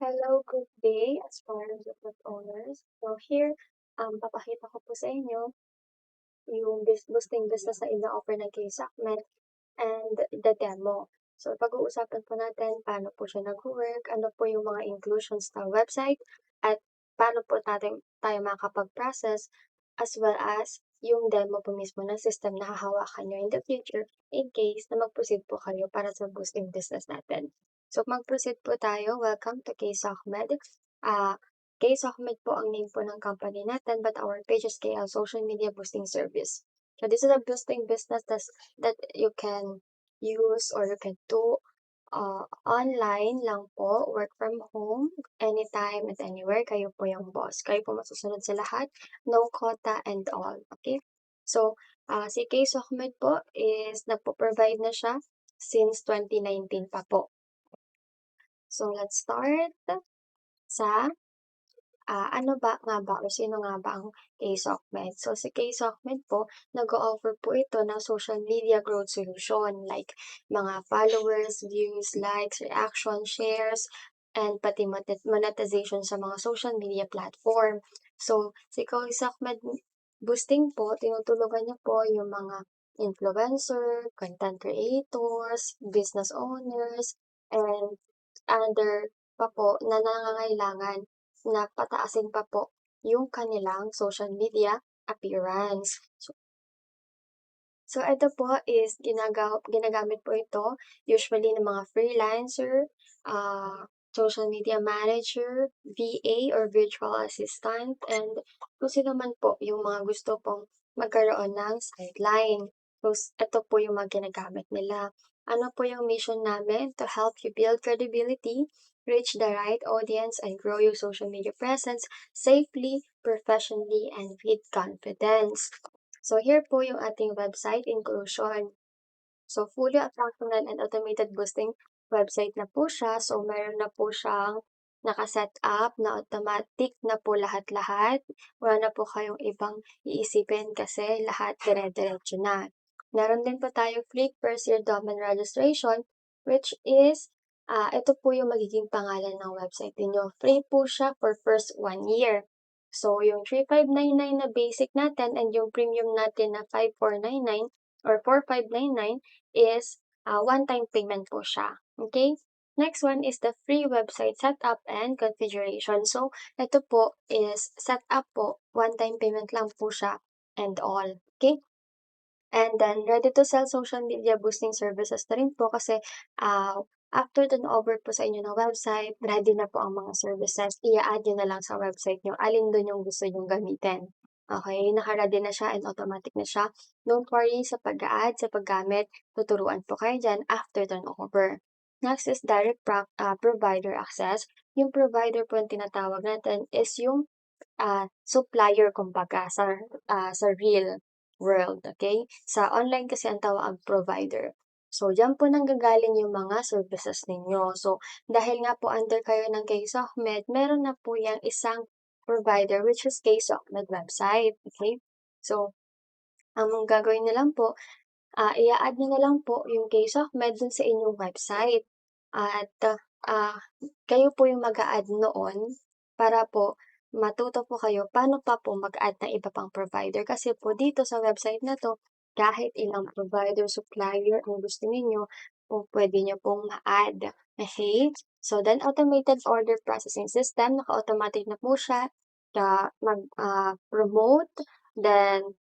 Hello, good day, aspiring business owners. So here, papakita ko po sa inyo yung boosting business na ina-offer ng K-Sakmet and the demo. So pag-uusapan po natin paano po siya nag-work, ano po yung mga inclusions ng website, at paano po tayo makakapag-process, as well as yung demo po mismo ng system na hahawakan nyo in the future in case na mag-proceed po kayo para sa boosting business natin. So mag-proceed po tayo. Welcome to KSOCMed. KSOCMed po ang name po ng company natin, but our page is KL Social Media Boosting Service. So this is a boosting business that you can use or you can do online lang po, work from home, anytime and anywhere. Kayo po yung boss. Kayo po masusunod sa lahat, no quota and all. Okay? So, si Case Ahmed po is nagpo-provide na siya since 2019 pa po. So, let's start sa ano ba nga ba o sino nga ba ang KSOCMed? So, si KSOCMed po, nag-o-offer po ito ng social media growth solution like mga followers, views, likes, reaction, shares, and pati monetization sa mga social media platform. So, si KSOCMed boosting po, tinutulungan niya po yung mga influencer, content creators, business owners, and other pa po na nangangailangan na pataasin pa po yung kanilang social media appearance. So ito po is ginagamit po ito usually ng mga freelancer, social media manager, VA or virtual assistant, and kung sino man po yung mga gusto pong magkaroon ng sideline. So ito po yung mga ginagamit nila. Ano po yung mission namin? To help you build credibility, reach the right audience, and grow your social media presence safely, professionally, and with confidence. So here po yung ating website inclusion. So fully functional and automated boosting website na po siya. So meron na po siyang nakaset up na automatic na po lahat-lahat. Wala na po kayong ibang iisipin kasi lahat dire-diretso na. Meron din po tayo free first year domain registration, which is ito po yung magiging pangalan ng website niyo. Free po siya for first 1 year. So, yung 3,599 na basic natin and yung premium natin na 5,499 or 4,599 is one-time payment po siya. Okay? Next one is the free website setup and configuration. So, ito po is setup po, one-time payment lang po siya and all. Okay? And then, ready to sell social media boosting services na rin po kasi after turn over po sa inyo ng website, ready na po ang mga services. I-add nyo na lang sa website nyo. Alin doon yung gusto nyong gamitin. Okay, naka-ready na siya and automatic na siya. Don't worry sa pag-add, sa paggamit. Tuturuan po kayo dyan after turnover. Next is direct provider access. Yung provider po yung tinatawag natin is yung supplier kumbaga sa real world, okay? Sa online kasi ang tawag provider. So, diyan po nanggagaling yung mga services ninyo. So, dahil nga po under kayo ng KSOCMed, meron na po yung isang provider which is KSOCMed website, okay? So, ang gagawin na lang po, i-add nyo na lang po yung KSOCMed dun sa inyong website. At kayo po yung mag-a-add noon para po matuto po kayo paano pa po mag-add ng iba pang provider. Kasi po dito sa website na to, kahit ilang provider, supplier ang gusto ninyo, po pwede nyo pong ma-add. Okay? So then automated order processing system, naka-automatic na po siya mag-promote, then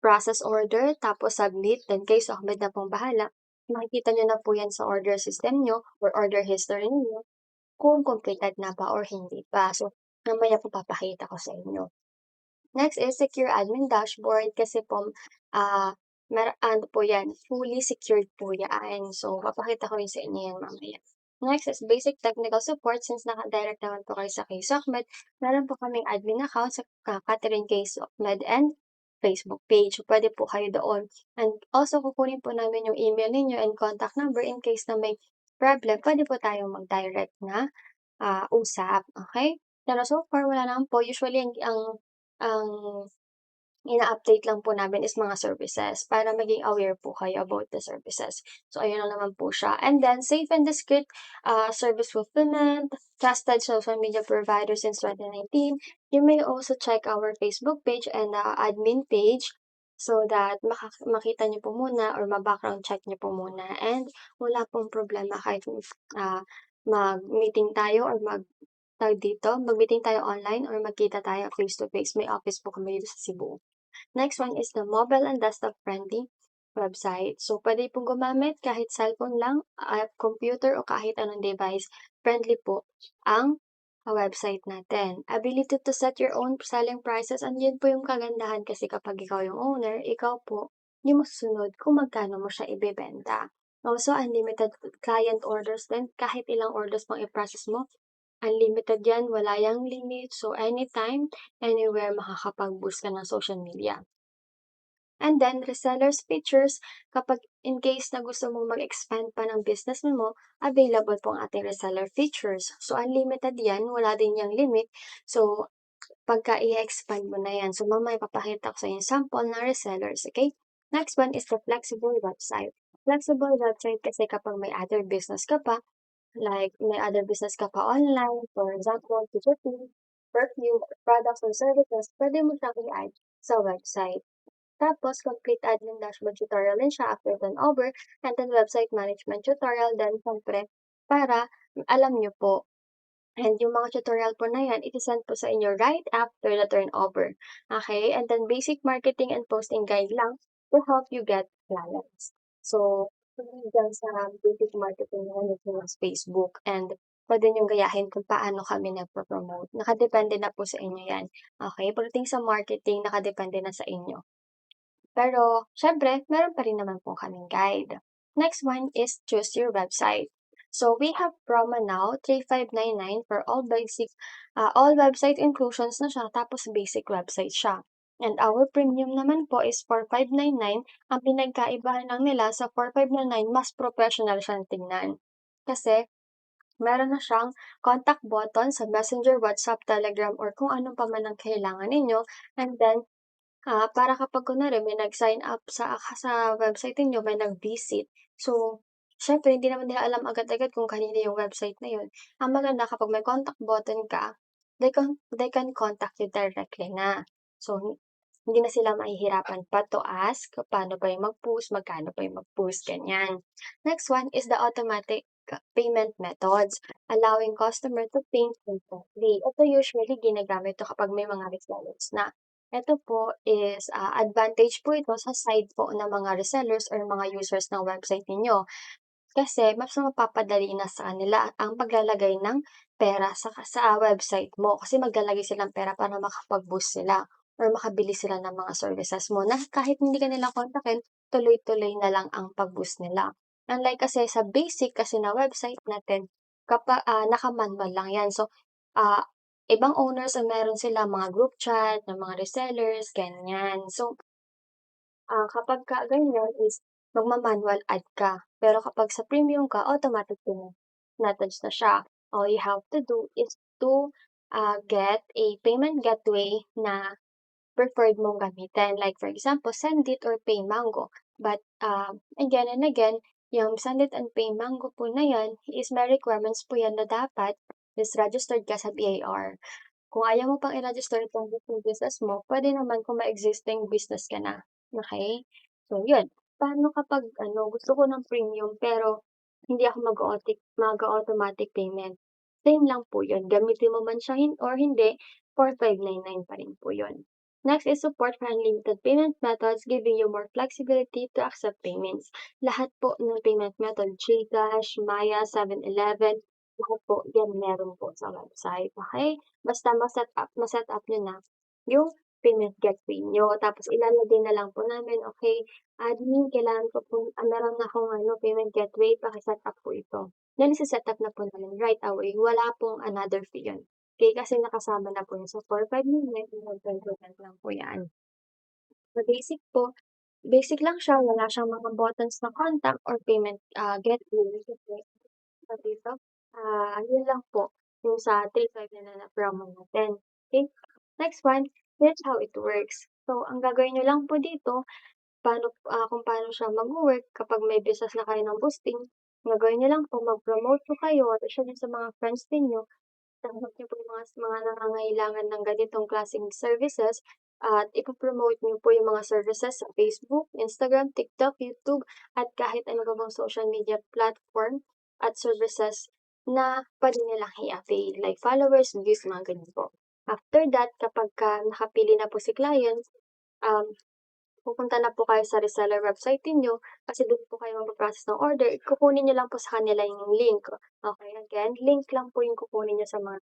process order, tapos submit, then kayo sa Ahmed na pong bahala. Makikita nyo na po yan sa order system nyo or order history niyo kung completed na ba or hindi pa. So, mamaya po papakita ko sa inyo. Next is secure admin dashboard kasi po, ano po yan, fully secured po yan. So, papakita ko rin sa inyo yan mamaya. Next is basic technical support. Since naka-direct naman po kayo sa KSOCMed, meron po kaming admin account sa Catherine KSOCMed and Facebook page. So, pwede po kayo doon. And also, kukunin po namin yung email ninyo and contact number in case na may problem. Pwede po tayong mag-direct na usap. Okay? Pero so far, wala naman po. Usually, ang ina-update lang po namin is mga services para maging aware po kayo about the services. So, ayun lang naman po siya. And then, safe and discreet service fulfillment, trusted social media provider since 2019. You may also check our Facebook page and admin page so that makita niyo po muna or ma-background check niyo po muna. And wala pong problema kahit mag-meeting tayo or tawag dito, mag-meeting tayo online or magkita tayo face to face. May office po kami dito sa Cebu. Next one is the mobile and desktop friendly website. So, pwede pong gumamit kahit cellphone lang, computer o kahit anong device. Friendly po ang website natin. Ability to set your own selling prices. And yun po yung kagandahan kasi kapag ikaw yung owner, ikaw po yung masusunod kung magkano mo siya ibebenta. Also, unlimited client orders din. Kahit ilang orders pang i-process mo, unlimited yan, wala yang limit. So, anytime, anywhere, makakapag-boost ka ng social media. And then, resellers features, kapag in case na gusto mong mag-expand pa ng business mo, available po ang ating reseller features. So, unlimited yan, wala din yang limit. So, pagka i-expand mo na yan. So, mamaya papakita ko sa inyo sample ng resellers, okay? Next one is the flexible website. Flexible website kasi kapag may other business ka pa, like may other business ka pa online, for example, tutoring, perfume, products or services, pwede mo siyang i-add sa website. Tapos, complete admin dashboard tutorial din siya after turnover, and then website management tutorial din, syempre, para alam nyo po. And yung mga tutorial po na yan, iti-send po sa inyo right after the turnover. Okay? And then basic marketing and posting guide lang to help you get clients. So, dyan sa basic marketing na yung sa Facebook and pwede niyong gayahin kung paano kami nagpo-promote. Nakadepende na po sa inyo yan. Okay? Pagdating sa marketing, nakadepende na sa inyo. Pero, syempre, meron pa rin naman po kaming guide. Next one is choose your website. So, we have promo now, 3,599 for all website inclusions na siya, tapos basic website siya. And our premium naman po is 4,599. Ang pinagkaibahan lang nila sa 4,599, mas professional siyang tingnan. Kasi, meron na siyang contact button sa Messenger, WhatsApp, Telegram, or kung ano pa man ang kailangan ninyo. And then, para kapag kunwari may nag-sign up sa website ninyo, may nag-visit. So, siyempre hindi naman nila alam agad-agad kung kanino yung website na yun. Ang maganda kapag may contact button ka, they can contact you directly na. So, hindi na sila mahihirapan pa to ask paano ba yung mag-post, magkano ba yung mag-post, ganyan. Next one is the automatic payment methods, allowing customer to pay instantly. Ito usually ginagamit to kapag may mga resellers na. Ito po is advantage po ito sa side po ng mga resellers or mga users ng website ninyo. Kasi mas mapapadali na sa kanila ang paglalagay ng pera sa website mo. Kasi maglalagay silang pera para makapag-boost sila or makabili sila ng mga services mo na kahit hindi ka nila kontakin, tuloy-tuloy na lang ang pag-boost nila. Unlike kasi sa basic kasi na website natin, naka-manual lang yan. So, ibang owners ang meron sila mga group chat ng mga resellers, ganyan. So, kapagka ganyan is magma-manual add ka. Pero kapag sa premium ka, automatic message na siya. All you have to do is to get a payment gateway na preferred mong gamitin. Like for example, Sendit or PayMango. But again and again, yung Sendit and PayMango po na yan is may requirements po yan na dapat is registered ka sa BIR. Kung ayaw mo pang i-register itong business mo, pwede naman kung may existing business ka na. Okay? So, yun. Paano kapag gusto ko ng premium pero hindi ako mag-automatic payment? Same lang po yun. Gamitin mo man siya or hindi, 4,599 pa rin po yun. Next is support for unlimited payment methods, giving you more flexibility to accept payments. Lahat po ng payment method, GCash, Maya, 7-Eleven, lahat po yan meron po sa website. Okay? Basta ma-set up niyo na yung payment gateway niyo. Tapos ilalagay na lang po namin, okay, admin, kailangan ko po, meron na akong payment gateway, paki-set up po ito. Then, isi-set up na po namin right away. Wala pong another fee yun. Okay, kasi nakasama na po yun sa 4,599, 20% lang po yan. So, basic lang siya, wala siyang mga buttons na contact or payment gateway. So, dito, yun lang po yung sa 3,599 na promo natin. Okay? Next one, here's how it works. So, ang gagawin niyo lang po dito, kung paano siya magwo-work kapag may business na kayo ng boosting, ang gagawin niyo lang po mag-promote po kayo or i-share niyo sa mga friends ninyo. Tanggap niyo po yung mga nangangailangan ng ganitong klaseng services at ipo-promote niyo po yung mga services sa Facebook, Instagram, TikTok, YouTube, at kahit ano pa bang social media platform at services na puwede nilang i-avail, like followers, views, mga ganyan po. After that, kapagka nakapili na po si client, um, pupunta na po kayo sa reseller website ninyo kasi do'n po kayo magpo-process ng order. Kukunin niyo lang po sa kanila yung link. Okay, again, link lang po yung kukunin niyo sa mga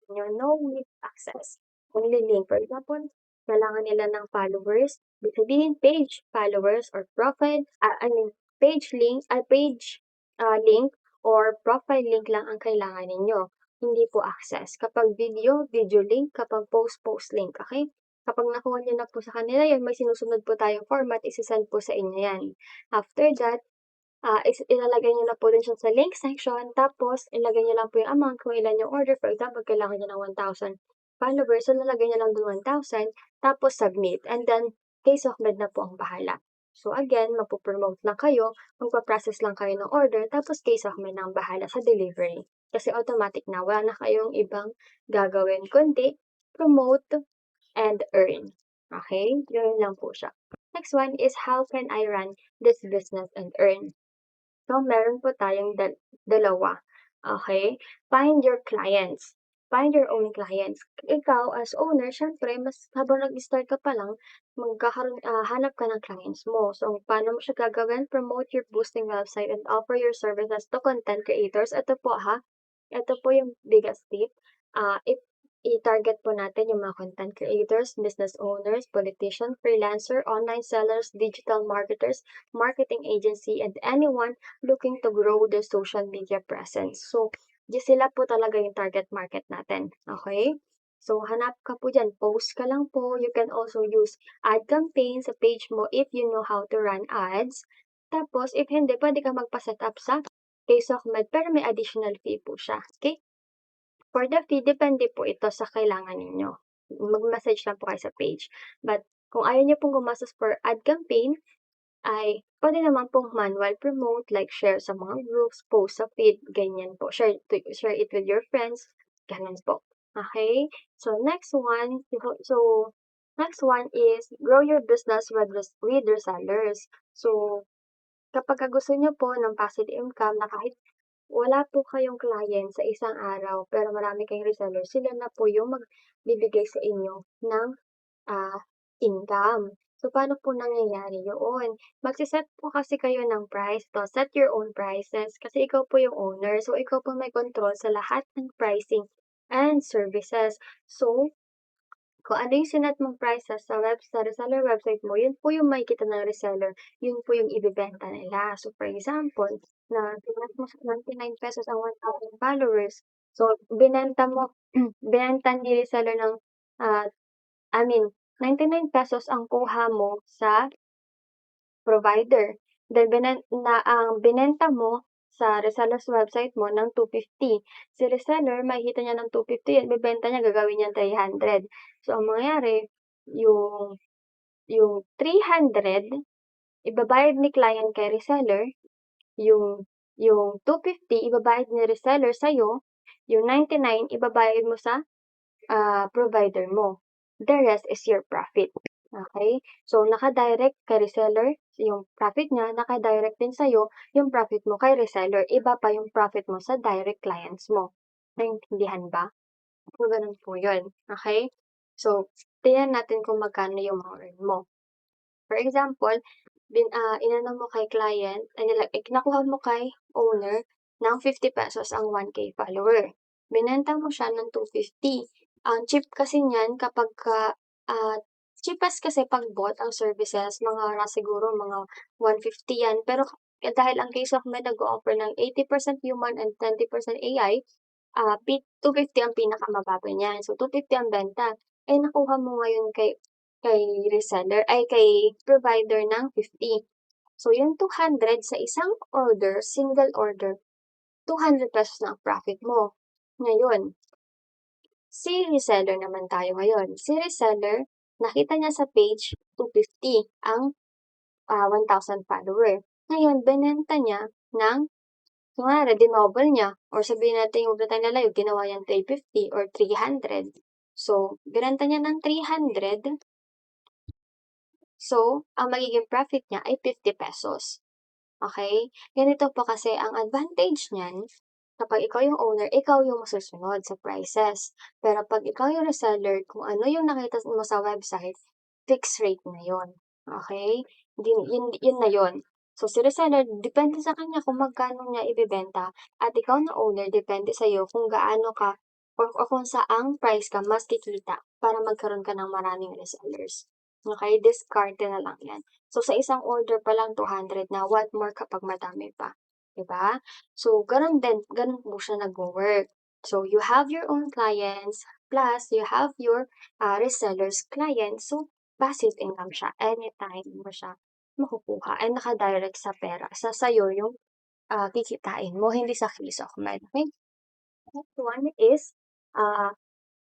niyo, no link access, only link. For example, kailangan nila ng followers, ibig sabihin page followers or profile, I mean page link or profile link lang ang kailangan ninyo, hindi po access. Kapag video, video link. Kapag post link, okay? Kapag nakuha niyo na po sa kanila yun, may sinusunod po tayong format, ise-send po sa inyo yan. After that, ilalagay niyo na po din siya sa link section, tapos ilagay niyo lang po yung amount kung ilan yung order. For example, kailangan niyo ng 1,000 followers, so lalagay niyo lang dun 1,000, tapos submit, and then case of med na po ang bahala. So again, magpo-promote lang kayo, magpa-process lang kayo ng order, tapos case of med na ang bahala sa delivery. Kasi automatic na, wala na kayong ibang gagawin kundi promote and earn. Okay? Yun lang po siya. Next one is how can I run this business and earn? So, meron po tayong dalawa. Okay? Find your clients. Find your own clients. Ikaw as owner, syempre, mas habang nag-start ka pa lang, hanap ka ng clients mo. So, paano mo siya gagawin? Promote your boosting website and offer your services to content creators. Ito po ha, ito po yung biggest tip. If i-target po natin yung mga content creators, business owners, politicians, freelancer, online sellers, digital marketers, marketing agency, and anyone looking to grow their social media presence. So, sila po talaga yung target market natin. Okay? So, hanap ka po dyan. Post ka lang po. You can also use ad campaign sa page mo if you know how to run ads. Tapos, if hindi, pwede ka magpa-set up sa Case of Med, pero may additional fee po siya. Okay? For the fee, depende po ito sa kailangan ninyo. Mag-message lang po kayo sa page. But kung ayaw niyo pong gumastos for ad campaign, ay pwede naman pong manual promote, like share sa mga groups, post sa feed, ganyan po. Share it with your friends, ganun po. Okay? So, next one is grow your business with resellers. So, kapag gusto niyo po ng passive income na kahit wala po kayong client sa isang araw, pero marami kayong reseller, sila na po yung magbibigay sa inyo ng income. So, paano po nangyayari yun? Magse-set po kasi kayo ng price to. Set your own prices kasi ikaw po yung owner. So, ikaw po may control sa lahat ng pricing and services. So, kung ano yung sinet mong prices sa reseller website mo, yun po yung makikita ng reseller, yun po yung ibebenta nila. So, for example, na sinet mo sa 99 pesos ang 1,000 followers. So, binenta mo, binenta ni reseller ng, I mean, 99 pesos ang kuha mo sa provider. Then, ang binenta mo sa reseller's website mo ng 250. Si reseller, makikita niya ng 250 yan, ibebenta niya, gagawin niya 300. So, ang mangyayari, yung 300, ibabayad ni client kay reseller, yung 250, ibabayad ni reseller sa'yo, yung 99, ibabayad mo sa provider mo. The rest is your profit. Okay? So, naka-direct kay reseller yung profit niya, naka-direct din sa'yo yung profit mo kay reseller. Iba pa yung profit mo sa direct clients mo. Naintindihan ba? So, ganun po yun. Okay? So, tingnan natin kung magkano yung ma-earn mo. For example, inano mo kay client, nakuha mo kay owner ng 50 pesos ang 1K follower. Binenta mo siya ng 250. Ang cheap kasi niyan kapagka, cheapest kasi 'pag bought ang services mga siguro mga 150 yan. Pero dahil ang Case of Med nag-o-offer ng 80% human and 20% AI, 250 ang pinakamababa niyan. So, 250 ang benta. Eh, nakuha mo ngayon kay reseller ay kay provider ng 50. So, yung 200 sa isang order, single order, 200 pesos na ang profit mo. Ngayon, si reseller naman tayo ngayon. Si reseller, nakita niya sa page 250 ang 1,000 follower. Ngayon, binenta niya ng, kunwari, dinoble niya, or sabihin natin yung tayo na live, ginawa niyang 350 or 300. So, binenta niya ng 300. So, ang magiging profit niya ay 50 pesos. Okay? Ganito po kasi ang advantage niyan, kapag ikaw yung owner, ikaw yung masusunod sa prices. Pero pag ikaw yung reseller, kung ano yung nakita mo sa website, fixed rate na yon. Okay? Yun na yon. So, si reseller, depende sa kanya kung magkano niya ibibenta. At ikaw na owner, depende sa iyo kung gaano ka o kung saang price ka mas kikita para magkaroon ka ng maraming resellers. Okay? Discarte na lang yan. So, sa isang order pa lang 200 na, what more kapag madami pa, 'di ba? So, gano'n po siya nagwo-work. So, you have your own clients, plus you have your, resellers clients. So, passive income siya, anytime mo siya makukuha and naka-direct sa pera, sa'yo yung, kikitain mo, hindi sa Kisokmed, okey? Next one is, ah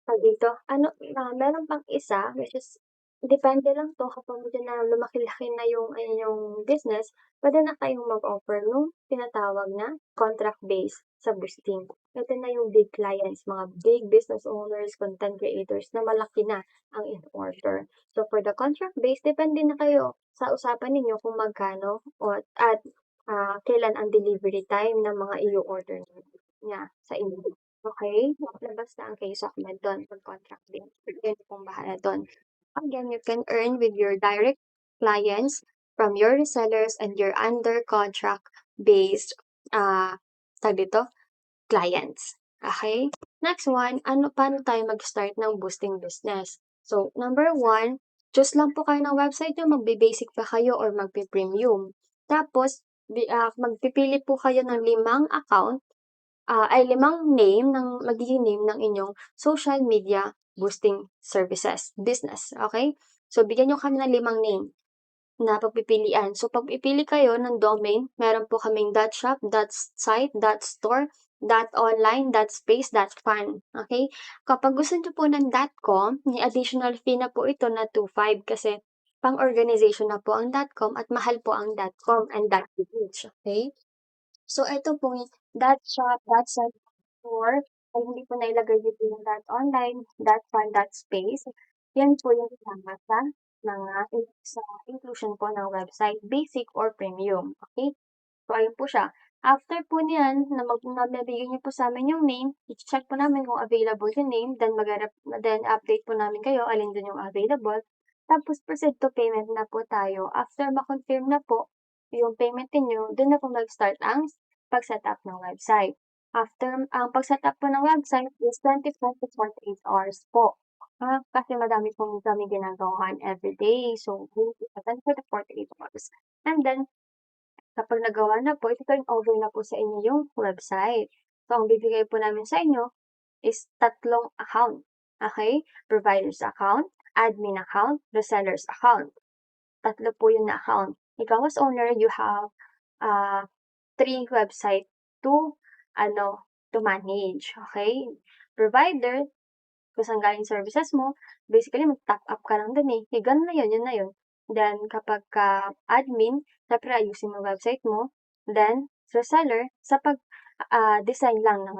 tawag dito, meron pang isa which is depende lang 'to kapag medyo na lumaki-laki na yung inyong business, puwede na kayong mag-offer nung tinatawag na contract base sa boosting. Ito na yung big clients, mga big business owners, content creators na malaki na ang in-order. So, for the contract base, depende na kayo sa usapan ninyo kung magkano at, kailan ang delivery time ng mga i-o-order niya sa inyo. Okay, labas na ang case of med dun pag contract din. Yun pong bahala dun. Again, you can earn with your direct clients from your resellers and your under contract based tawag dito, clients. Okay? Next one, paano tayo mag-start ng boosting business? So, number one, choose lang po kayo ng website nyo, magbe-basic pa kayo or magpe-premium. Tapos, magpipili po kayo ng 5 account ay 5 name ng magiging name ng inyong social media boosting services, business, okay? So, bigyan niyo kami ng 5 name na pagpipilian. So, pag pipili kayo ng domain, meron po kaming .shop, .site, .store, .online, .space, .fan, okay? Kapag gusto niyo po ng .com, may additional fee na po ito na 2.5 kasi pang-organization na po ang .com at mahal po ang .com and .ph, okay? So, ito pong .shop, .site, .store, ay hindi po nailagay dito yung .online, .fun, .space. Yan po yung kasama sa mga sa inclusion po ng website, basic or premium. Okay? So, ayun po siya. After po niyan, na nabigay niyo po sa amin yung name, i-check po namin kung available yung name, then update po namin kayo alin dun yung available. Tapos proceed to payment na po tayo. After ma-confirm na po yung payment niyo, dun na po mag-start ang pag-setup ng website. After ang pag-setup po ng website is 24 to 48 hours po. Kasi madami kami ginagawahan everyday. So, 24 to 48 hours. And then, kapag nagawa na po, ito-turn over na po sa inyo yung website. So, ang bibigay po namin sa inyo is 3 account. Okay? Provider's account, admin account, reseller's account. 3 po yun na account. Ikaw as owner, you have 3 website to to manage. Okay? Provider, kung saan galing services mo, basically mag-top up ka lang dun eh. Ganun na yun, yun na yun. Then, kapag admin, syempre ayusin mo website mo. Then, reseller, sa design lang ng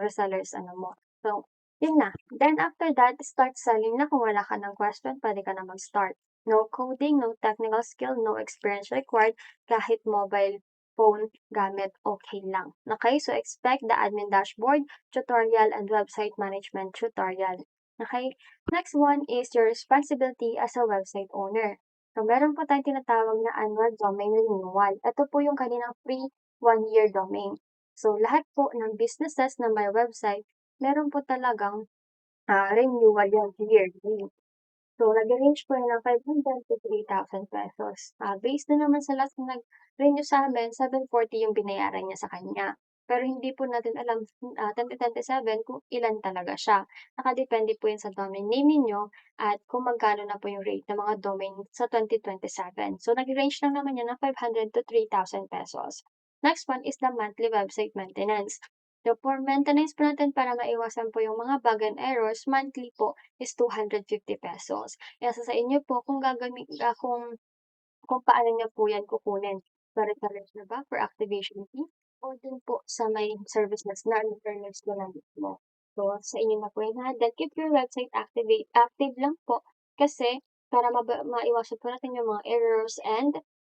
resellers mo. So, yun na. Then, after that, start selling na. Kung wala ka ng question, pwede ka na mag-start. No coding, no technical skill, no experience required. Kahit mobile phone gamit, okay lang. Okay? So, expect the admin dashboard, tutorial, and website management tutorial. Okay? Next one is your responsibility as a website owner. So, meron po tayong tinatawag na annual domain renewal. Ito po yung kaninang free 1-year domain. So, lahat po ng businesses na may website, meron po talagang renewal yan yearly. So, nag-range po yan ng 500 to 3,000 pesos. Based na naman sa last na nag-renew sa amin, 740 yung binayaran niya sa kanya. Pero hindi po natin alam 2027 kung ilan talaga siya. Nakadepende po yun sa domain name ninyo at kung magkano na po yung rate ng mga domain sa 2027. So, nag-range lang naman yan ng 500 to 3,000 pesos. Next one is the monthly website maintenance. So, for maintenance po natin para maiwasan po yung mga bug and errors, monthly po is ₱250. Nasa sa inyo po kung kung paano niyo po yan kukunin. Pare-parehas na ba for activation fee o dun po sa may services na alternatives ko na mismo. So, sa inyo na po yan ha. Then keep your website active lang po kasi para maiwasan po natin yung mga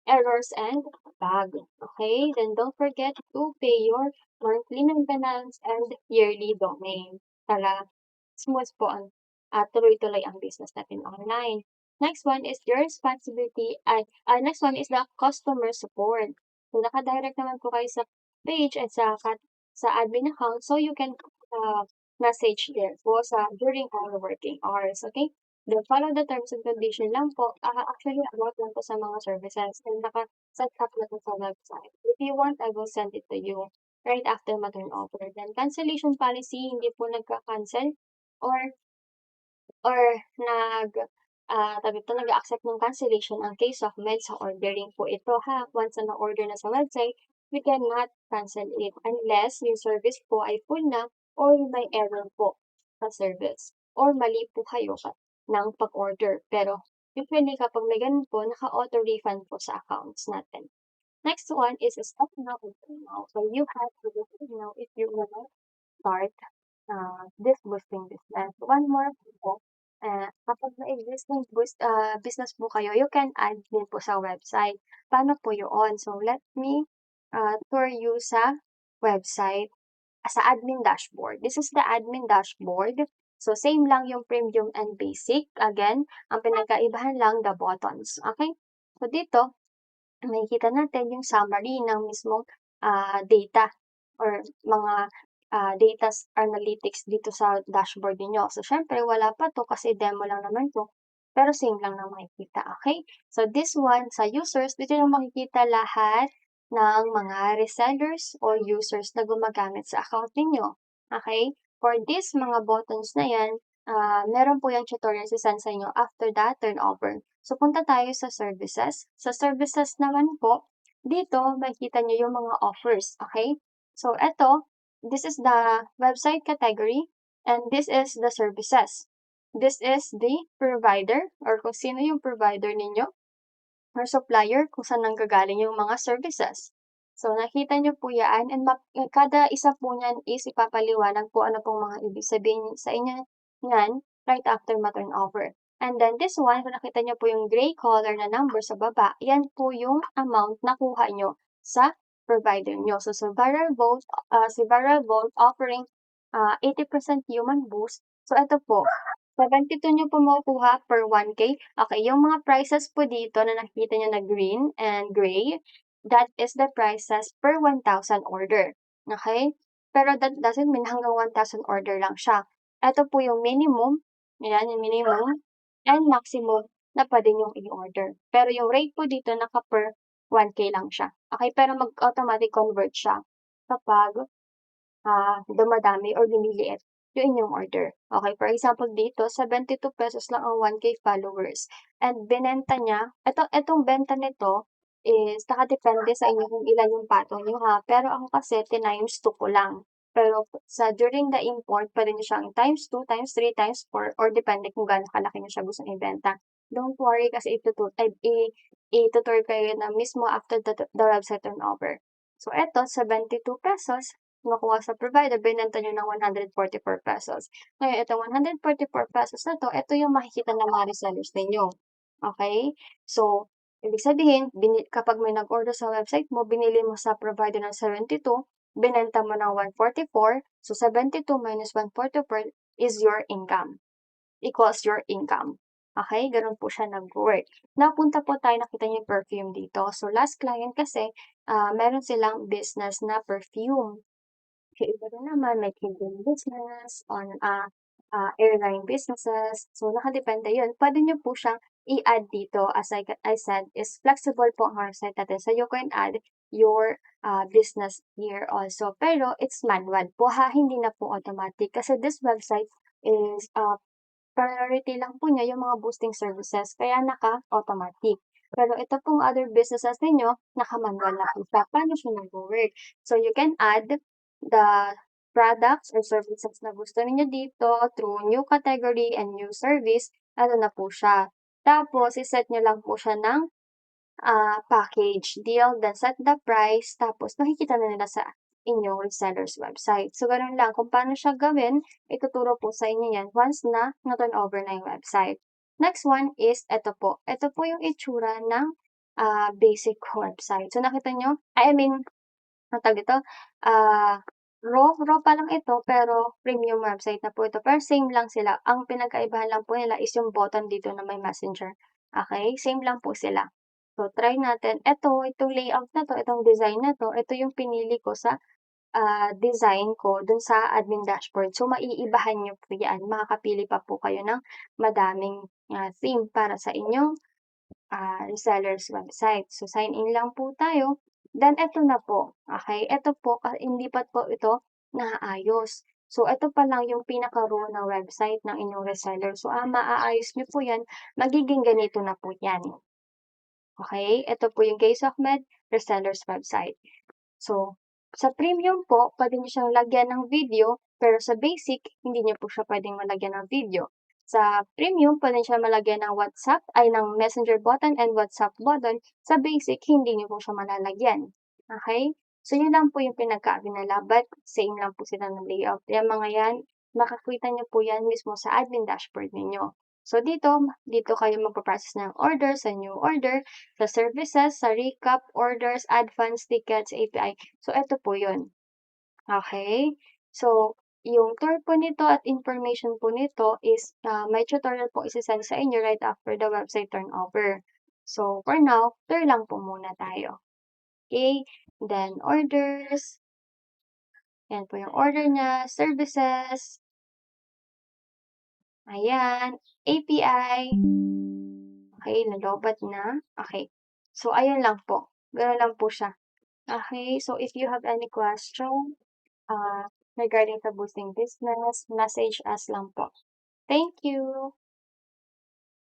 errors and bug. Okay? Then don't forget to pay your monthly maintenance and yearly domain para smooth po tuloy-tuloy ang business natin online. Next one is your responsibility next one is the customer support. So, naka-direct naman po kayo sa page at sa admin account so you can message there po during our working hours, okay? Then follow the terms and condition lang po. Actually, about lang po sa mga services and naka-set up na po sa website. If you want, I will send it to you right after ma-turn over. Then cancellation policy, hindi po nagka-cancel or or nag-a-accept ng cancellation ang case of med sa ordering po ito ha. Once na na-order na sa website, we cannot cancel it unless yung service po ay full na or may error po sa service or mali po kayo ng pag-order. Pero usually kapag may ganun po, naka-auto refund po sa accounts natin. Next one is stop now and pay now. So you have to do it now if you wanna start this boosting business. One more po, kapag may existing business po kayo, you can add din po sa website. Paano po yun? So, let me tour you sa website, sa admin dashboard. This is the admin dashboard. So, same lang yung premium and basic. Again, ang pinagkaibahan lang the buttons. Okay? So, dito, makikita natin yung summary ng mismong data or mga data analytics dito sa dashboard niyo. So, syempre wala pa 'to kasi demo lang naman 'to, pero same lang na makikita, okay? So, this one sa users, dito na makikita lahat ng mga resellers or users na gumagamit sa account ninyo, okay? For this mga buttons na 'yan, meron po yang tutorial i-send sa inyo after that turnover. So, punta tayo sa services. Sa services naman po, dito makikita niyo yung mga offers, okay? So, this is the website category and this is the services. This is the provider or kung sino yung provider ninyo or supplier kung saan nanggagaling yung mga services. So, nakita niyo po yan and kada isa po niyan is ipapaliwanag po ano pong mga ibig sabihin sa inyo niyan right after ma-turnover. And then this one, kung nakita niyo po yung gray color na number sa baba, yan po yung amount na kuha niyo sa provider niyo. So, si Viral Volt offering 80% human boost. So, ito po, 72 niyo po makukuha per 1K. Okay, yung mga prices po dito na nakikita niyo na green and gray, that is the prices per 1,000 order. Okay? Pero that doesn't mean hanggang 1,000 order lang siya. Ito po yung minimum, yan yung minimum, and maximum na pwede niyong i-order. Pero yung rate po dito naka per 1K lang siya. Okay, pero mag-automatic convert siya kapag dumadami or lumiliit yung inyong order. Okay, for example dito, 72 pesos lang ang 1K followers. And binenta niya, etong benta nito is nakadepende sa inyo kung ilan yung patong niyo ha. Pero ako kasi times 2 ko lang. Pero during the import, pwede niyo siyang times 2, times 3, times 4, or depende kung gaano kalaki niyo siya gusto ibenta. Don't worry kasi itutur kayo na mismo after the website turnover. So, eto, 72 pesos nakuha sa provider, binenta niyo ng 144 pesos. Ngayon, itong 144 pesos na 'to, ito yung makikita ng mga resellers ninyo. Okay? So, ibig sabihin, kapag may nag-order sa website mo, binili mo sa provider ng 72, binenta mo ng 144, so 72 minus 144 is your income. Equals your income. Okay? Ganun po siya nag-work. Napunta po tayo, nakita niyo yung perfume dito. So, last client kasi, meron silang business na perfume. Yung iba rin naman may catering business, airline businesses. So, nakadepende yun. Pwede niyo po siyang i-add dito. As I said, is flexible po ang website natin. So, you can add your business here also. Pero, it's manual po ha. Hindi na po automatic. Kasi this website is priority lang po niya yung mga boosting services. Kaya naka-automatic. Pero ito pong other businesses ninyo, naka-manual na po siya. Paano siya nag-work? So, you can add the products or services na gusto ninyo dito through new category and new service, ano na po siya. Tapos i-set niyo lang po siya ng, package deal, then set the price, tapos makikita na nila sa inyong reseller's website. So, gano'n lang kung paano siya gawin, ituturo po sa inyo 'yan once na na-turn over na yung website. Next one is eto po. Eto po yung itsura ng, basic website. So, nakita niyo I mean, anong tawag dito, raw pa lang ito pero premium website na po ito, pero same lang sila. Ang pinagkaibahan lang po nila is yung button dito na may messenger, okey? Same lang po sila. So, try natin. Itong layout na 'to, itong design na 'to, ito yung pinili ko sa, design ko dun sa admin dashboard. So, maiibahan niyo po 'yan, makakapili pa po kayo ng madaming, theme para sa inyong reseller's website. So, sign in lang po tayo. Then eto na po, okey? Eto po, hindi pa po ito naaayos. So, eto pa lang yung pinaka-raw na website ng inyong reseller. So, maaayos niyo po 'yan, magiging ganito na po 'yan. Okey? Ito po yung Kay-Sokmed reseller's website. So, sa premium po, puwede niyo siyang lagyan ng video, pero sa basic, hindi niyo po siya puwedeng malagyan ng video. Sa premium, puwede niyo siya malagyan ng ng messenger button and WhatsApp button. Sa basic, hindi niyo po siya malalagyan. Okey? So, yun lang po yung pinagkaiba nila, but same lang po sila ng layout. Yang mga yan, makikita niyo po yan mismo sa admin dashboard ninyo. So, dito kayo magpo-process ng order, sa new order, sa services, sa recap, orders, advance, tickets, API. So, eto po yun. Okay? So, yung tour po nito at information po nito is, may tutorial po ise-send sa inyo right after the website turnover. So, for now, tour lang po muna tayo. Okay? Then, orders. Yan po yung order niya, services. Ayan, API. Okay, nalobat na. Okay. So, ayun lang po. Gano'n lang po siya. Okay, so if you have any question, regarding sa boosting business, message us lang po. Thank you!